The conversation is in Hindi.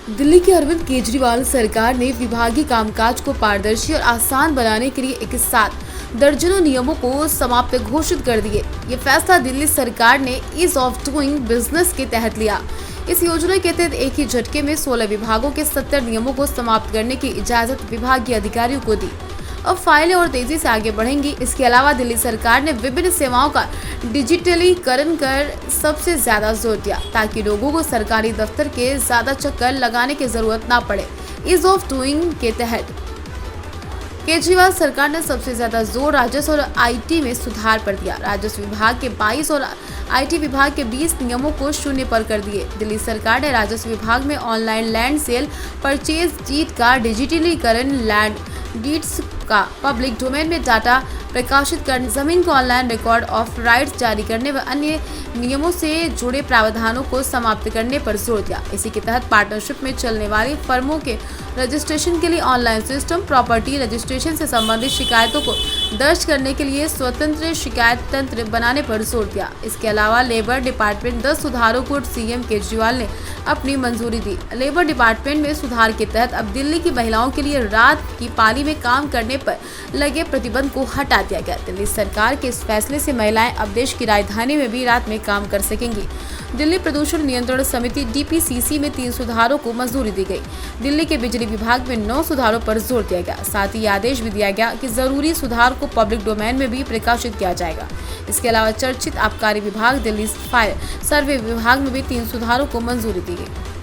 दिल्ली के अरविंद केजरीवाल सरकार ने विभागीय कामकाज को पारदर्शी और आसान बनाने के लिए एक साथ दर्जनों नियमों को समाप्त घोषित कर दिए। ये फैसला दिल्ली सरकार ने ईज ऑफ डूइंग बिजनेस के तहत लिया। इस योजना के तहत एक ही झटके में 16 विभागों के 70 नियमों को समाप्त करने की इजाजत विभागीय अधिकारियों को दी। अब फाइलें और तेजी से आगे बढ़ेंगी। इसके अलावा दिल्ली सरकार ने विभिन्न सेवाओं का डिजिटलीकरण कर सबसे ज्यादा जोर दिया, ताकि लोगों को सरकारी दफ्तर के ज्यादा चक्कर लगाने की जरूरत ना पड़े। ईज ऑफ डूइंग के तहत केजरीवाल सरकार ने सबसे ज्यादा जोर राजस्व और आईटी में सुधार पर दिया। राजस्व विभाग के 22 और आईटी विभाग के 20 नियमों को शून्य पर कर दिए। दिल्ली सरकार ने राजस्व विभाग में online land sale purchase deed का डिजिटलीकरण, लैंड डीड्स का पब्लिक डोमेन में डाटा प्रकाशित करने, जमीन को ऑनलाइन रिकॉर्ड ऑफ राइट्स जारी करने व अन्य नियमों से जुड़े प्रावधानों को समाप्त करने पर जोर दिया। इसी के तहत पार्टनरशिप में चलने वाली फर्मों के रजिस्ट्रेशन के लिए ऑनलाइन सिस्टम, प्रॉपर्टी रजिस्ट्रेशन से संबंधित शिकायतों को दर्ज करने के लिए स्वतंत्र शिकायत तंत्र बनाने पर जोर दिया। इसके अलावा लेबर डिपार्टमेंट 10 सुधारों को सीएम केजरीवाल ने अपनी मंजूरी दी। लेबर डिपार्टमेंट में सुधार के तहत अब दिल्ली की महिलाओं के लिए रात की पाली में काम करने पर लगे प्रतिबंध को हटा दिया गया। दिल्ली सरकार के इस फैसले से महिलाएं अब देश की राजधानी में भी रात में काम कर सकेंगी। दिल्ली प्रदूषण नियंत्रण समिति डीपीसीसी में 3 सुधारों को मंजूरी दी गई। दिल्ली के बिजली विभाग में 9 सुधारों पर जोर दिया गया। साथ ही आदेश भी दिया गया कि जरूरी सुधार को पब्लिक डोमेन में भी प्रकाशित किया जाएगा। इसके अलावा चर्चित आबकारी विभाग, दिल्ली फायर सर्वे विभाग में भी 3 सुधारों को मंजूरी दी गई।